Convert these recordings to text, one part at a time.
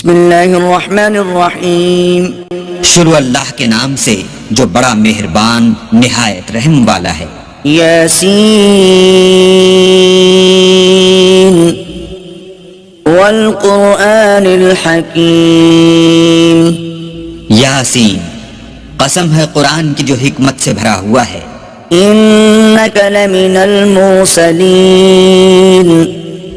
بسم اللہ الرحمن الرحیم. شروع اللہ کے نام سے جو بڑا مہربان نہایت رحم والا ہے. یاسین والقرآن الحکیم. یاسین، قسم ہے قرآن کی جو حکمت سے بھرا ہوا ہے. انک لمن المرسلین.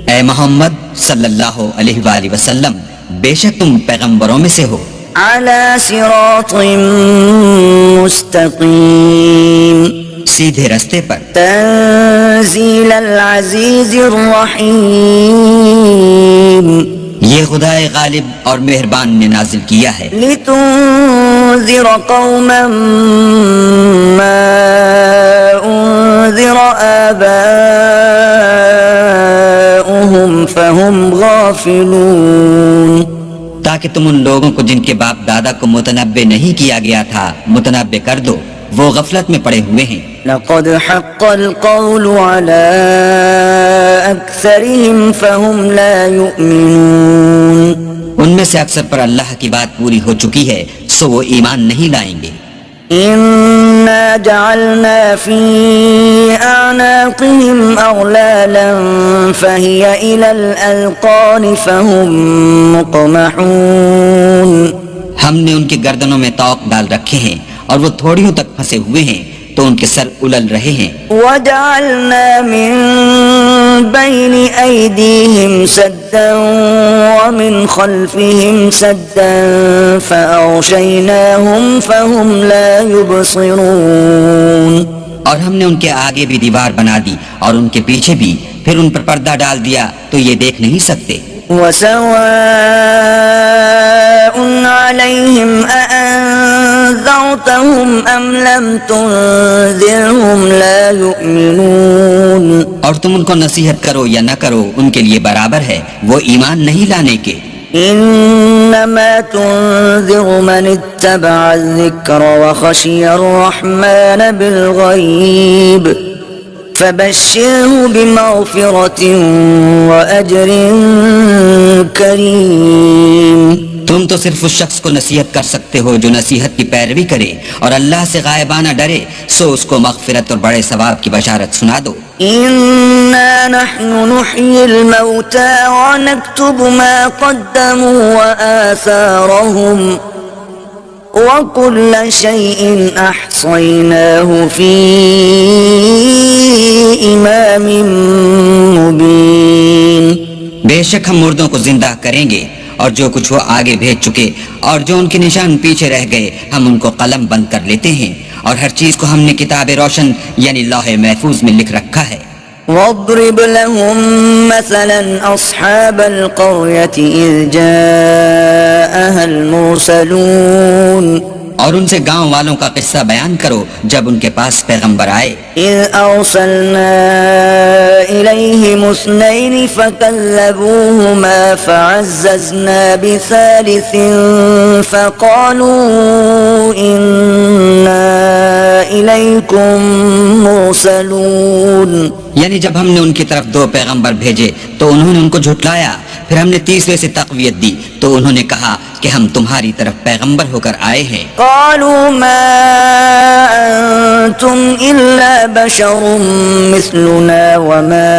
اے محمد صلی اللہ علیہ وآلہ وسلم، بے شک تم پیغمبروں میں سے ہو. علی صراط مستقیم. سیدھے رستے پر. تنزیل العزیز الرحیم. یہ خدائے غالب اور مہربان نے نازل کیا ہے. لتنذر قوما ما انذر آباؤهم فهم غافلون. تاکہ تم ان لوگوں کو جن کے باپ دادا کو متنبع نہیں کیا گیا تھا متنبع کر دو، وہ غفلت میں پڑے ہوئے ہیں. لقد حق القول على أكثرهم فهم لا يؤمنون. ان میں سے اکثر پر اللہ کی بات پوری ہو چکی ہے سو وہ ایمان نہیں لائیں گے. إنا جعلنا في أعناقهم أغلالا فهي إلى الأذقان فهم مقمحون. ہم نے ان کے گردنوں میں طوق ڈال رکھے ہیں اور وہ تھوڑیوں تک پھنسے ہوئے ہیں تو ان کے سر الل رہے ہیں. وجعلنا من بين أيديهم سدا ومن خلفهم سدا فأغشيناهم فهم لا يبصرون. اور ہم نے ان کے آگے بھی دیوار بنا دی اور ان کے پیچھے بھی، پھر ان پر پردہ ڈال دیا تو یہ دیکھ نہیں سکتے. وسواء عليهم أأنذرتهم أم لم تنذرهم لا يؤمنون. اور تم ان کو نصیحت کرو یا نہ کرو ان کے لیے برابر ہے، وہ ایمان نہیں لانے کے. انما تنذر من اتبع الذکر وخشی الرحمن بالغیب فبشره بمغفرة وأجر کریم. تم تو صرف اس شخص کو نصیحت کر سکتے ہو جو نصیحت کی پیروی کرے اور اللہ سے غائبانہ ڈرے، سو اس کو مغفرت اور بڑے ثواب کی بشارت سنا دو. إنا نحن نحيي الموتى ونكتب ما قدموا وآثارهم وكل شيء أحصيناه في إمام مبين. بے شک ہم مردوں کو زندہ کریں گے اور جو کچھ وہ آگے بھیج چکے اور جو ان کے نشان پیچھے رہ گئے ہم ان کو قلم بند کر لیتے ہیں، اور ہر چیز کو ہم نے کتاب روشن یعنی لوح محفوظ میں لکھ رکھا ہے. واضرب لهم مثلا أصحاب القرية إذ جاءها المرسلون. اور ان سے گاؤں والوں کا قصہ بیان کرو جب ان کے پاس پیغمبر آئے. إذ أرسلنا إليهم اثنين فكذبوهما فعززنا بثالث فقالوا إنا إليكم مرسلون. یعنی جب ہم نے ان کی طرف دو پیغمبر بھیجے تو انہوں نے ان کو جھٹلایا، پھر ہم نے تیسرے سے تقویت دی تو انہوں نے کہا کہ ہم تمہاری طرف پیغمبر ہو کر آئے ہیں. قالوا ما أنتم إلا بشر مثلنا وما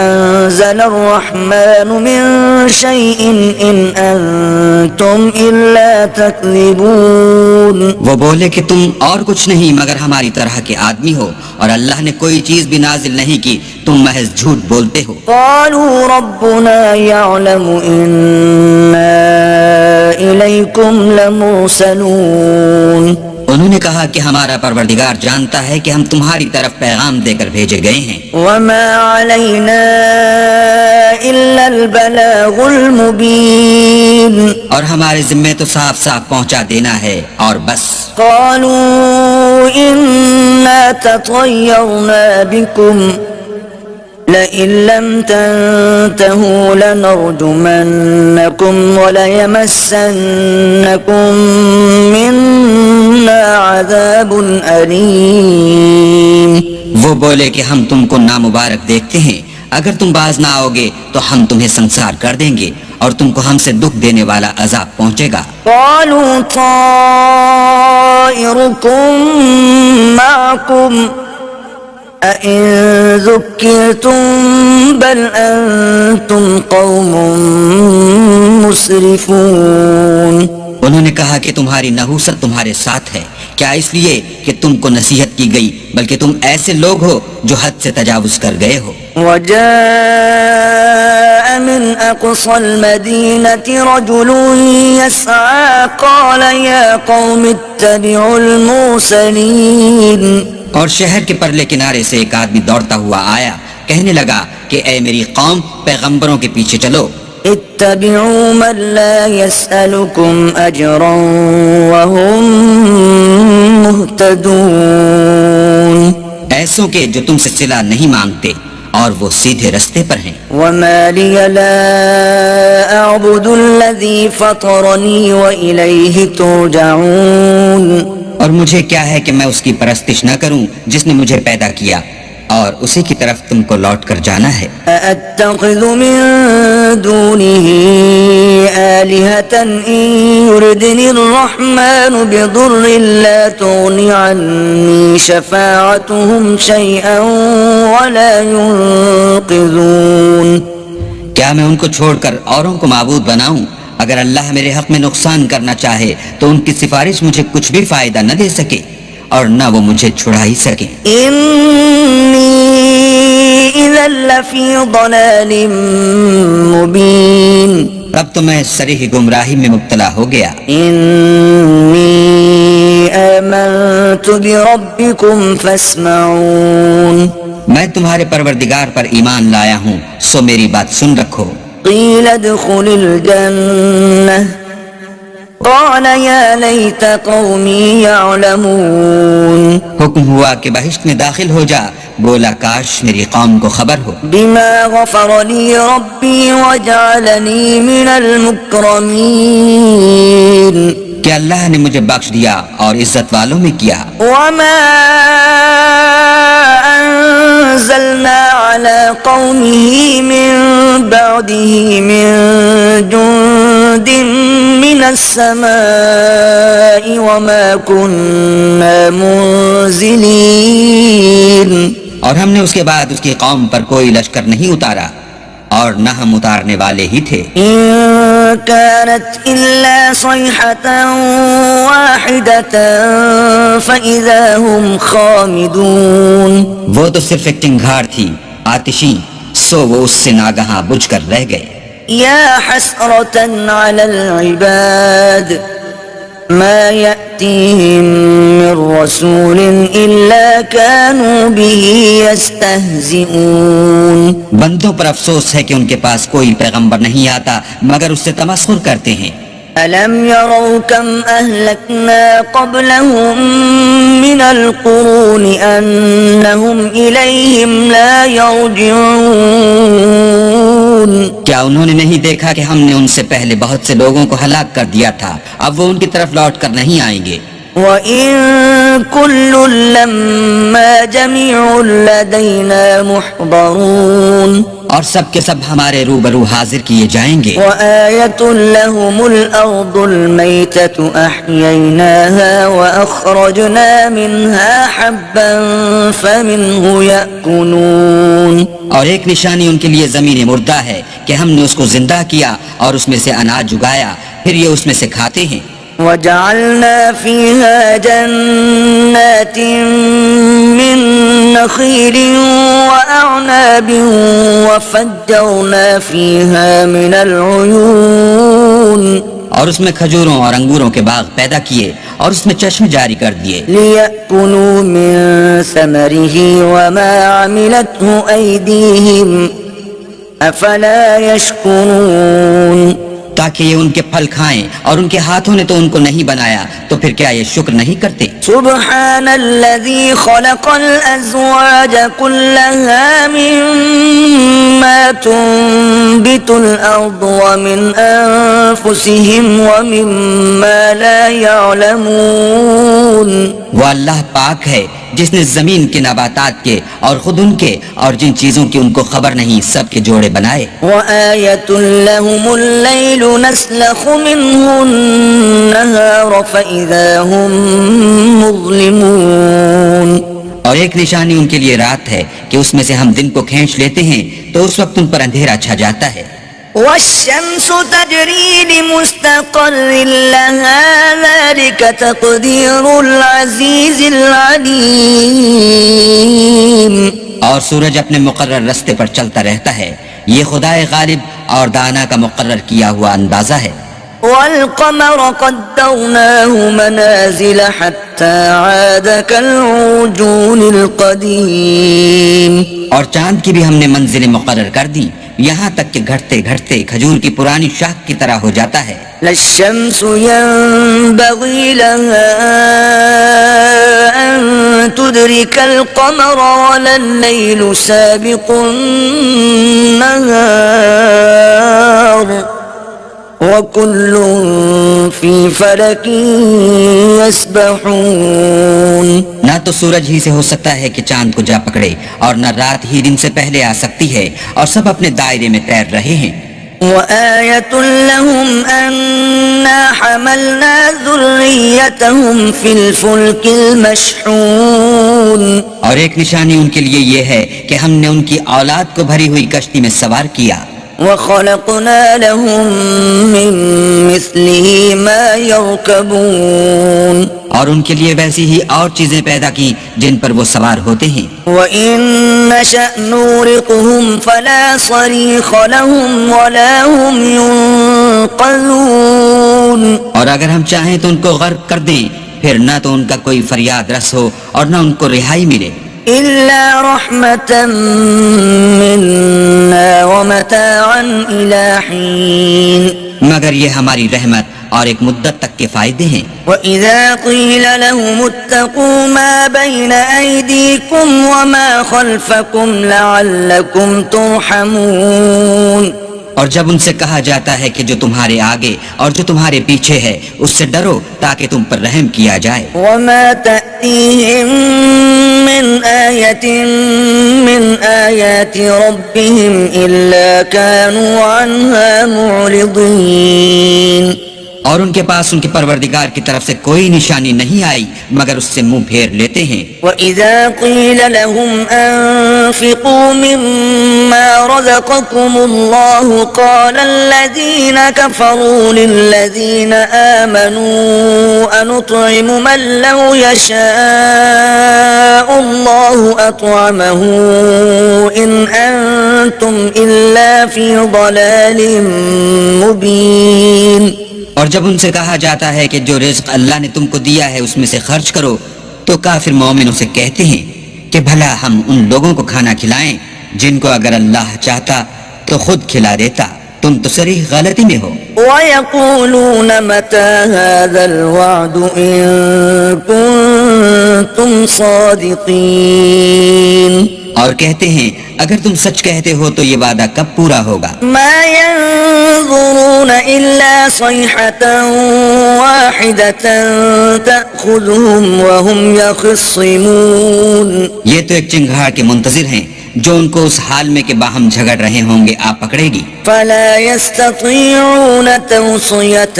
أنزل الرحمن من شيء إن أنتم إلا تكذبون. وہ بولے کہ تم اور کچھ نہیں مگر ہماری طرح کے آدمی ہو اور اللہ نے کوئی چیز بھی نازل نہیں کی، تم محض جھوٹ بولتے ہو. قالوا ربنا يعلم إنا إليكم لمرسلون. انہوں نے کہا کہ ہمارا پروردگار جانتا ہے کہ ہم تمہاری طرف پیغام دے کر بھیجے گئے ہیں. وما علينا إلا البلاغ المبين. اور ہمارے ذمے تو صاف صاف پہنچا دینا ہے اور بس. قالوا إنا تطيرنا بكم لئن لم تنتهوا لنرجمنكم وليمسنكم منا عذاب أليم. وہ بولے کہ ہم تم کو نامبارک دیکھتے ہیں، اگر تم باز نہ آؤ گے تو ہم تمہیں سنسار کر دیں گے اور تم کو ہم سے دکھ دینے والا عذاب پہنچے گا۔ قالوا طائركم معكم أئن ذكرتم بل أنتم قوم مسرفون۔ انہوں نے کہا کہ تمہاری نحوست تمہارے ساتھ ہے، کیا اس لیے کہ تم کو نصیحت کی گئی، بلکہ تم ایسے لوگ ہو جو حد سے تجاوز کر گئے ہو۔ وجاء من أقصى المدينة رجل يسعى قال يا قوم اتبعوا المرسلين۔ اور شہر کے پرلے کنارے سے ایک آدمی دوڑتا ہوا آیا، کہنے لگا کہ اے میری قوم، پیغمبروں کے پیچھے چلو۔ اتبعوا من لا يسألكم أجرا وهم مهتدون۔ ایسوں کے جو تم سے صلہ نہیں مانگتے اور وہ سیدھے رستے پر ہیں۔ وما لي لا أعبد الذي فطرني وإليه ترجعون۔ اور مجھے کیا ہے کہ میں اس کی پرستش نہ کروں جس نے مجھے پیدا کیا، اور اسی کی طرف تم کو لوٹ کر جانا ہے۔ أأتخذ من دونه آلهة إن يردني الرحمن بضر لا تغن عني شفاعتهم شيئا ولا ينقذون۔ کیا میں ان کو چھوڑ کر اوروں کو معبود بناؤں؟ اگر اللہ میرے حق میں نقصان کرنا چاہے تو ان کی سفارش مجھے کچھ بھی فائدہ نہ دے سکے اور نہ وہ مجھے چھڑا ہی سکے۔ إني إذا لفي ضلال مبين۔ اب تو میں صریح گمراہی میں مبتلا ہو گیا۔ إني آمنت بربكم فاسمعون۔ میں تمہارے پروردگار پر ایمان لایا ہوں، سو میری بات سن رکھو۔ قيل ادخل الجنة قال يا ليت قومي يعلمون۔ حکم ہوا کہ بہشت میں داخل ہو جا، بولا کاش میری قوم کو خبر ہو۔ بما غفر لي ربي وجعلني من المكرمين۔ کہ اللہ نے مجھے بخش دیا اور عزت والوں میں کیا۔ وما أنزلنا على قومه من بعده من جند من السماء وما كنا منزلين۔ اور ہم نے اس کے بعد اس کی قوم پر کوئی لشکر نہیں اتارا اور نہ ہم اتارنے والے ہی تھے۔ إن كانت إلا صيحة واحدة فإذا هم خامدون۔ وہ تو صرف ایک ٹنگھار تھی آتشی، سو وہ اس سے ناگہاں بجھ کر رہ گئے۔ يا حسرة على العباد ما يأتيهم من رسول إلا كانوا به يستهزئون۔ بندوں پر افسوس ہے کہ ان کے پاس کوئی پیغمبر نہیں آتا مگر اس سے تمسخر کرتے ہیں۔ ألم يروا كم أهلكنا قبلهم من القرون أنهم إليهم لا يرجعون۔ کیا انہوں نے نہیں دیکھا کہ ہم نے ان سے پہلے بہت سے لوگوں کو ہلاک کر دیا تھا، اب وہ ان کی طرف لوٹ کر نہیں آئیں گے۔ وَإِن كُلٌّ لَمَّا جَمِيعٌ لَدَيْنَا مُحْضَرُونَ۔ اور سب کے سب ہمارے روبرو حاضر کیے جائیں گے۔ وَآيَةٌ لَهُمُ الْأَرْضُ الْمَيْتَةُ أَحْيَيْنَاهَا وَأَخْرَجْنَا مِنْهَا حَبًّا فَمِنْهُ يَأْكُلُونَ۔ اور ایک نشانی ان کے لیے زمین مردہ ہے کہ ہم نے اس کو زندہ کیا اور اس میں سے اناج اگایا، پھر یہ اس میں سے کھاتے ہیں۔ وَجَعَلْنَا فِيهَا جَنَّاتٍ مِّن نَخِيلٍ وَأَعْنَابٍ وَفَجَّرْنَا فِيهَا مِنَ الْعُيُونِ۔ اور اس میں کھجوروں اور انگوروں کے باغ پیدا کیے اور اس میں چشمے جاری کر دیے۔ لِيَأْكُلُوا مِن ثَمَرِهِ وَمَا عَمِلَتْهُ أَيْدِيهِمْ أَفَلَا يَشْكُرُونَ۔ تاکہ یہ ان کے پھل کھائیں، اور ان کے ہاتھوں نے تو ان کو نہیں بنایا، تو پھر کیا یہ شکر نہیں کرتے؟ سبحان الذي خلق الأزواج كلها مما تنبت الأرض ومن أنفسهم ومما لا يعلمون۔ وہ اللہ پاک ہے جس نے زمین کے نباتات کے اور خود ان کے اور جن چیزوں کی ان کو خبر نہیں سب کے جوڑے بنائے. وآية لهم الليل نسلخ منه النهار فإذا هم مظلمون. اور ایک نشانی ان کے لیے رات ہے کہ اس میں سے ہم دن کو کھینچ لیتے ہیں تو اس وقت ان پر اندھیرا چھا جاتا ہے. والشمس تجري لمستقر لها ذلك تقدير العزيز العليم. اور سورج اپنے مقرر رستے پر چلتا رہتا ہے، یہ خدائے غالب اور دانا کا مقرر کیا ہوا اندازہ ہے. والقمر قدرناه منازل حتى عاد كالعرجون القديم. اور چاند کی بھی ہم نے منزلیں مقرر کر دی یہاں تک کہ گھٹتے گھٹتے کھجور کی پرانی شاخ کی طرح ہو جاتا ہے. لا الشمس ينبغي لها أن تدرك القمر ولا الليل سابق النهار وكل في فلك يسبحون. نہ تو سورج ہی سے ہو سکتا ہے کہ چاند کو جا پکڑے اور نہ رات ہی دن سے پہلے آ سکتی ہے اور سب اپنے دائرے میں تیر رہے ہیں. وآية لهم أنا حملنا ذريتهم في الفلك المشحون. اور ایک نشانی ان کے لیے یہ ہے کہ ہم نے ان کی اولاد کو بھری ہوئی کشتی میں سوار کیا. وخلقنا لهم من مثله ما يركبون. اور ان کے لیے ویسی ہی اور چیزیں پیدا کی جن پر وہ سوار ہوتے ہیں. وَإِن نَّشَأْ نُغْرِقْهُمْ فَلَا صَرِيخَ لَهُمْ وَلَا هُمْ يُنقَذُونَ. اور اگر ہم چاہیں تو ان کو غرق کر دیں پھر نہ تو ان کا کوئی فریاد رس ہو اور نہ ان کو رہائی ملے. إِلَّا رَحْمَةً مِّنَّا وَمَتَاعًا إِلَى حِينٍ. مگر یہ ہماری رحمت اور ایک مدت تک کے فائدے ہیں. وَإِذَا قِيلَ لَهُمُ اتَّقُوا مَا بَيْنَ أَيْدِيكُمْ وَمَا خَلْفَكُمْ لَعَلَّكُمْ تُرْحَمُونَ. اور جب ان سے کہا جاتا ہے کہ جو تمہارے آگے اور جو تمہارے پیچھے ہے اس سے ڈرو تاکہ تم پر رحم کیا جائے. وَمَا تَأْتِيهِم مِّنْ آيَةٍ مِّنْ آيَاتِ رَبِّهِمْ إِلَّا كَانُوا عَنْهَا مُعْرِضِينَ. اور ان کے پاس ان کے پروردگار کی طرف سے کوئی نشانی نہیں آئی مگر اس سے منہ پھیر لیتے ہیں. وَإِذَا قِيلَ لَهُمْ أَنفِقُوا مِمَّا رَزَقَكُمُ اللَّهُ قَالَ الَّذِينَ كَفَرُوا لِلَّذِينَ آمَنُوا أَنُطْعِمُ مَن لَّوْ يَشَاءُ اللَّهُ أَطْعَمَهُ إِنْ أَنتُمْ إِلَّا فِي ضَلَالٍ مُّبِينٍ. اور جب ان سے کہا جاتا ہے کہ جو رزق اللہ نے تم کو دیا ہے اس میں سے خرچ کرو تو کافر مومنوں سے کہتے ہیں کہ بھلا ہم ان لوگوں کو کھانا کھلائیں جن کو اگر اللہ چاہتا تو خود کھلا دیتا. تم تو صریح غلطی میں ہو. وَيَقُولُونَ مَتَى هَذَا الْوَعْدُ إِن كُنتُمْ صَادِقِينَ. اور کہتے ہیں اگر تم سچ کہتے ہو تو یہ وعدہ کب پورا ہوگا. مَا يَنظُرُونَ إِلَّا صَيْحَةً وَاحِدَةً تَأْخُذُهُمْ وَهُمْ يَخِصِّمُونَ. یہ تو ایک چنگھاڑ کے منتظر ہیں جو ان کو اس حال میں کہ باہم جھگڑ رہے ہوں گے آ پکڑے گی. فَلَا يَسْتَطِيعُونَ تَوْصِيَةً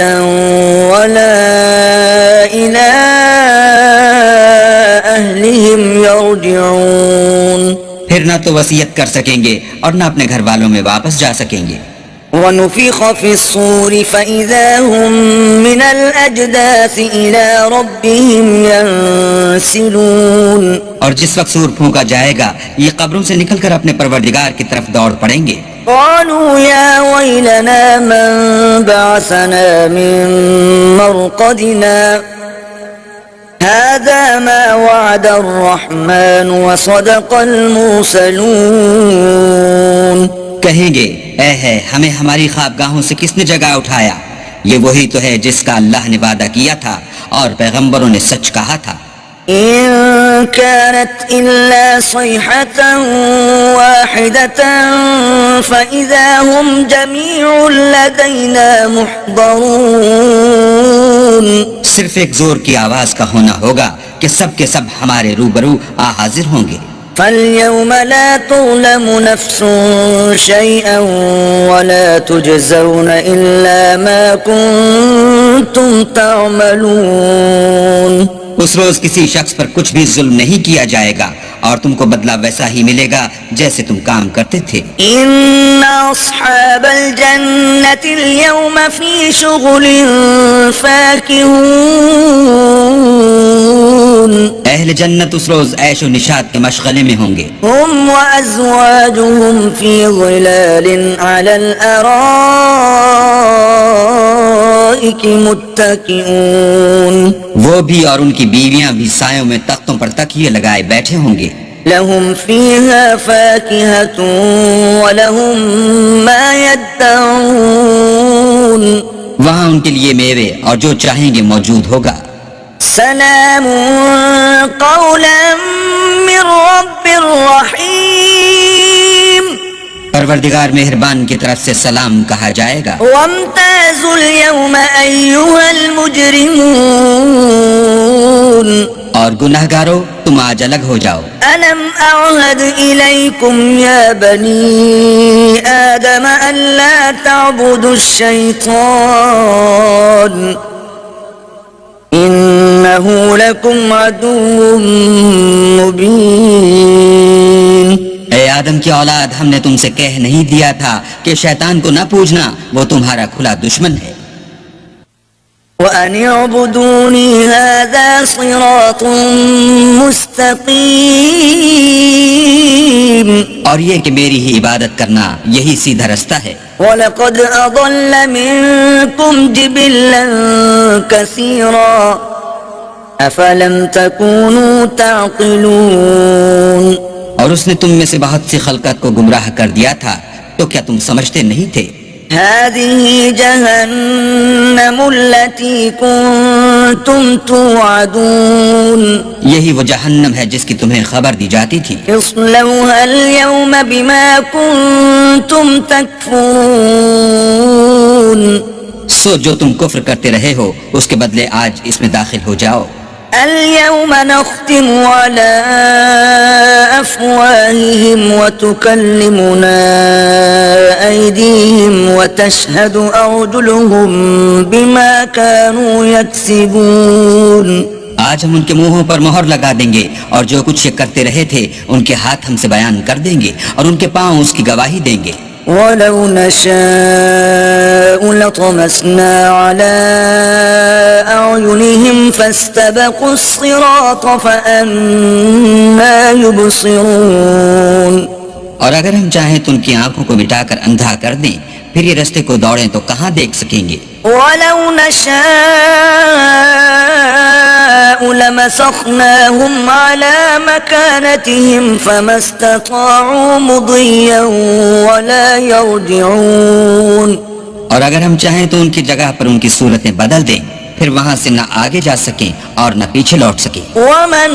وَلَا إِلَىٰ أَهْلِهِمْ يَرْجِعُونَ. پھر نہ تو وصیت کر سکیں گے اور نہ اپنے گھر والوں میں واپس جا سکیں گے. وَنُفِخَ فِي الصُّورِ فَإِذَا هُم مِّنَ الْأَجْدَاثِ إِلَىٰ رَبِّهِمْ يَنسِلُونَ. اور جس وقت سور پھونکا جائے گا یہ قبروں سے نکل کر اپنے پروردگار کی طرف دوڑ پڑیں گے. قَالُوا يَا وَيْلَنَا مَن بَعَثَنَا مِن مَّرْقَدِنَا هَٰذَا مَا وَعَدَ الرَّحْمَٰنُ وَصَدَقَ الْمُرْسَلُونَ. کہیں گے اے ہے ہمیں ہماری خوابگاہوں سے کس نے جگہ اٹھایا، یہ وہی تو ہے جس کا اللہ نے وعدہ کیا تھا اور پیغمبروں نے سچ کہا تھا. إِن كَانَتْ إِلَّا صَيْحَةً وَاحِدَةً فَإِذَا هُمْ جَمِيعٌ لَدَيْنَا مُحْضَرُونَ. صرف ایک زور کی آواز کا ہونا ہوگا کہ سب کے سب ہمارے روبرو حاضر ہوں گے. فَالْيَوْمَ لَا تُظْلَمُ نَفْسٌ شَيْئًا وَلَا تُجْزَوْنَ إِلَّا مَا كُنتُمْ تَعْمَلُونَ. اس روز کسی شخص پر کچھ بھی ظلم نہیں کیا جائے گا اور تم کو بدلہ ویسا ہی ملے گا جیسے تم کام کرتے تھے. إِنَّ أَصْحَابَ الْجَنَّةِ الْيَوْمَ فِي شُغُلٍ فَاكِهُونَ. اہل جنت اس روز عیش و نشاط کے مشغلے میں ہوں گے. هم وأزواجهم في ظلال على الأرائك متكئون. وہ بھی اور ان کی بیویاں بھی سایوں میں تختوں پر تکیے لگائے بیٹھے ہوں گے. لهم فيها فاكهة ولهم ما يدعون. وہاں ان کے لیے میوے اور جو چاہیں گے موجود ہوگا. سلام قولا من رب رحیم. پروردگار مہربان کی طرف سے سلام کہا جائے گا. وامتازوا اليوم أيها المجرمون. اور گناہگارو تم آج الگ ہو جاؤ. ألم أعهد إليكم يا بني آدم ألا تعبدوا الشيطان إنه لكم عدو مبين. اے آدم کی اولاد، ہم نے تم سے کہہ نہیں دیا تھا کہ شیطان کو نہ پوجنا، وہ تمہارا کھلا دشمن ہے. وَأَنِ اعْبُدُونِي هَذَا صِرَاطٌ مُسْتَقِيمٌ. اور یہ کہ میری ہی عبادت کرنا یہی سیدھا رستہ ہے. وَلَقَدْ أَضَلَّ مِنكُمْ جِبِلًّا كَثِيرًا أَفَلَمْ تَكُونُوا تَعْقِلُونَ. اور اس نے تم میں سے بہت سی خلقت کو گمراہ کر دیا تھا، تو کیا تم سمجھتے نہیں تھے؟ هذه جهنم التي كنتم توعدون. یہی وہ جہنم ہے جس کی تمہیں خبر دی جاتی تھی. اصلوها اليوم بما كنتم تكفرون. سو جو تم کفر کرتے رہے ہو اس کے بدلے آج اس میں داخل ہو جاؤ. اليوم نختم على أفواههم وتكلمنا أيديهم وتشهد أرجلهم بما كانوا يكسبون. آج ہم ان کے منہوں پر مہر لگا دیں گے اور جو کچھ یہ کرتے رہے تھے ان کے ہاتھ ہم سے بیان کر دیں گے اور ان کے پاؤں اس کی گواہی دیں گے. وَلَوْ نَشَاءُ لَطَمَسْنَا عَلَىٰ أَعْيُنِهِمْ فَاسْتَبَقُوا الصِّرَاطَ فَأَنَّىٰ يُبْصِرُونَ. اور اگر ہم چاہیں تو ان کی آنکھوں کو مٹا کر اندھا کر دیں، پھر یہ رستے کو دوڑیں تو کہاں دیکھ سکیں گے. وَلَوْ نَشَاءُ لَمَسَخْنَاهُمْ عَلَىٰ مَكَانَتِهِمْ فَمَا اسْتَطَاعُوا مُضِيًّا وَلَا يَرْجِعُونَ. اور اگر ہم چاہیں تو ان کی جگہ پر ان کی صورتیں بدل دیں، پھر وہاں سے نہ آگے جا سکیں اور نہ پیچھے لوٹ سکیں. وَمَن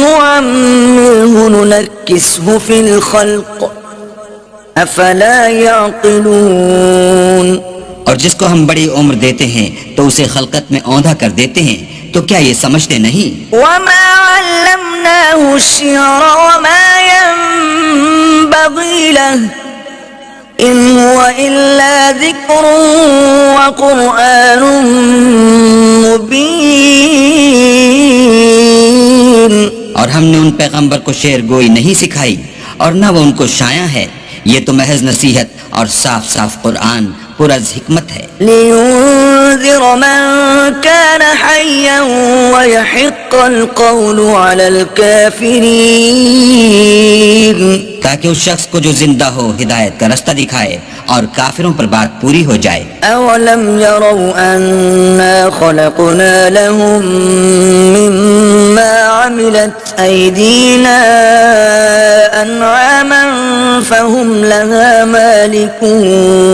نُّعَمِّرْهُ نُنَكِّسْهُ فِي الْخَلْقِ أَفَلَا يَعْقِلُونَ. اور جس کو ہم بڑی عمر دیتے ہیں تو اسے خلقت میں اوندھا کر دیتے ہیں، تو کیا یہ سمجھتے نہیں؟ وَمَا عَلَّمْنَاهُ الشِّعْرَ وَمَا يَنبَغِي لَهُ إِنْ هُوَ إِلَّا ذِكْرٌ وَقُرْآنٌ مُبِينٌ. اور ہم نے ان پیغمبر کو شعر گوئی نہیں سکھائی اور نہ وہ ان کو شایع ہے، یہ تو محض نصیحت اور صاف صاف قرآن پر از حکمت ہے. لِيُنذِرَ مَن كَانَ حَيًّا وَيَحِقَّ الْقَوْلُ عَلَى الْكَافِرِينَ. تاکہ اس شخص کو جو زندہ ہو ہدایت کا رستہ دکھائے اور کافروں پر بات پوری ہو جائے. أَوَلَمْ يَرَوْا أَنَّا خَلَقْنَا لَهُم مِّمَّا عَمِلَتْ أَيْدِينَا أَنْعَامًا فَهُمْ لَهَا مَالِكُونَ.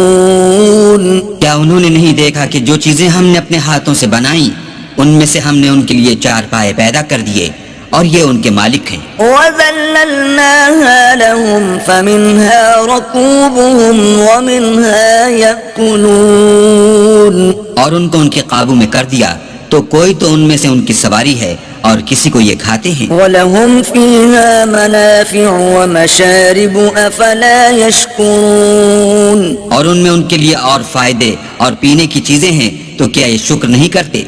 کیا انہوں نے نہیں دیکھا کہ جو چیزیں ہم نے اپنے ہاتھوں سے بنائیں ان میں سے ہم نے ان کے لیے چار پائے پیدا کر دیے اور یہ ان کے مالک ہیں. وَذَلَّلْنَاهَا لَهُمْ فَمِنْهَا رَكُوبُهُمْ وَمِنْهَا يَأْكُلُونَ. اور ان کو ان کے قابو میں کر دیا تو کوئی تو ان میں سے ان کی سواری ہے اور کسی کو یہ کھاتے ہیں. وَلَهُمْ فِيهَا مَنَافِعُ وَمَشَارِبُ أَفَلَا يَشْكُرُونَ اور ان میں ان کے لیے اور فائدے اور پینے کی چیزیں ہیں تو کیا یہ شکر نہیں کرتے؟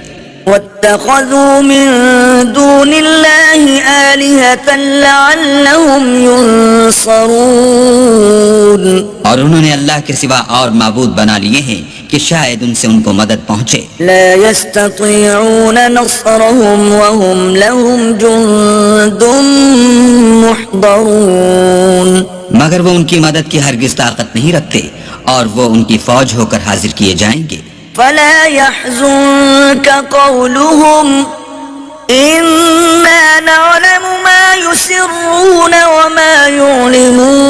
وَاتَّخَذُوا مِن دُونِ اللَّهِ آلِهَةً لَعَلَّهُمْ يُنصَرُونَ اور انہوں نے اللہ کے سوا اور معبود بنا لیے ہیں کہ شاید ان سے ان کو مدد پہنچے. لا يستطيعون نصرهم وهم لهم جند محضرون مگر وہ ان کی مدد کی ہرگز طاقت نہیں رکھتے اور وہ ان کی فوج ہو کر حاضر کیے جائیں گے. فلا يحزنك قولهم إنا نعلم ما يسرون وما يعلنون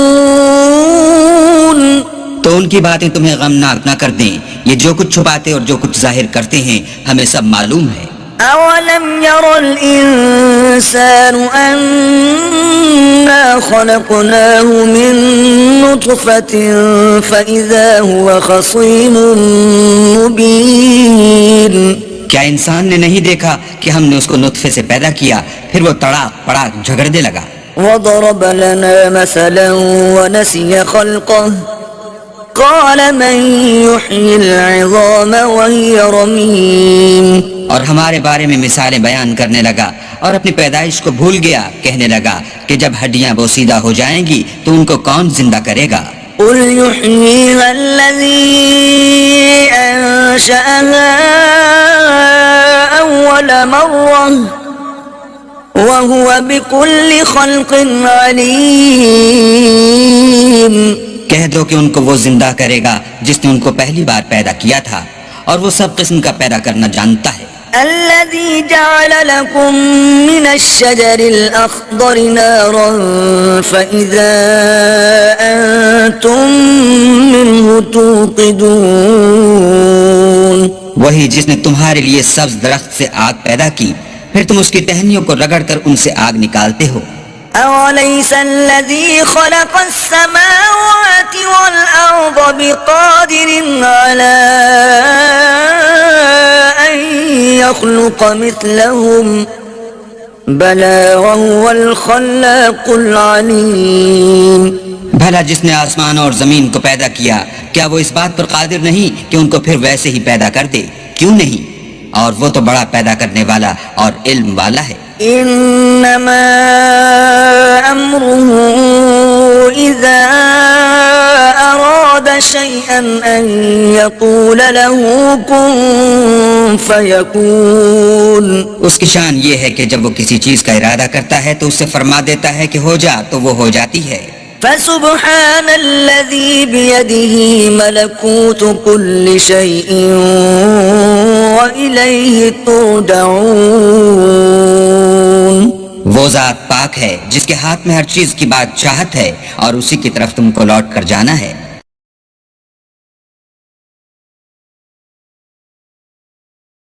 تو ان کی باتیں تمہیں غمناک نہ کر دیں. یہ جو کچھ چھپاتے اور جو کچھ ظاہر کرتے ہیں ہمیں سب معلوم ہے. أولم ير الإنسان أنا خلقناه من نطفة فإذا هو خصيم مبين کیا انسان نے نہیں دیکھا کہ ہم نے اس کو نطفے سے پیدا کیا پھر وہ تڑاک پڑاک جھگڑنے لگا. وضرب لنا مثلا ونسي خلقه قال من يحيي العظام وهي رميم اور ہمارے بارے میں مثالیں بیان کرنے لگا اور اپنی پیدائش کو بھول گیا. کہنے لگا کہ جب ہڈیاں بوسیدہ ہو جائیں گی تو ان کو کون زندہ کرے گا؟ قل يحييها الذي أنشأها أول مرة وهو بكل خلق عليم کہہ دو کہ ان کو وہ زندہ کرے گا جس نے ان کو پہلی بار پیدا کیا تھا اور وہ سب قسم کا پیدا کرنا جانتا ہے. الذي جعل لكم من الشجر الأخضر نارا فإذا أنتم منه توقدون وہی جس نے تمہارے لیے سبز درخت سے آگ پیدا کی پھر تم اس کی ٹہنیوں کو رگڑ کر ان سے آگ نکالتے ہو. أوليس الذي خلق السماوات والأرض بقادر على أن يخلق مثلهم بلى وهو الخلاق العليم بھلا جس نے آسمان اور زمین کو پیدا کیا کیا وہ اس بات پر قادر نہیں کہ ان کو پھر ویسے ہی پیدا کر دے؟ کیوں نہیں؟ اور وہ تو بڑا پیدا کرنے والا اور علم والا ہے. إنما أمره إذا أراد شيئا أن يقول له كن فيكون اس کی شان یہ ہے کہ جب وہ کسی چیز کا ارادہ کرتا ہے تو اسے فرما دیتا ہے کہ ہو جا تو وہ ہو جاتی ہے. فسبحان الذي بيده ملكوت كل شيء وإليه ترجعون وہ ذات پاک ہے جس کے ہاتھ میں ہر چیز کی بادشاہت ہے اور اسی کی طرف تم کو لوٹ کر جانا ہے.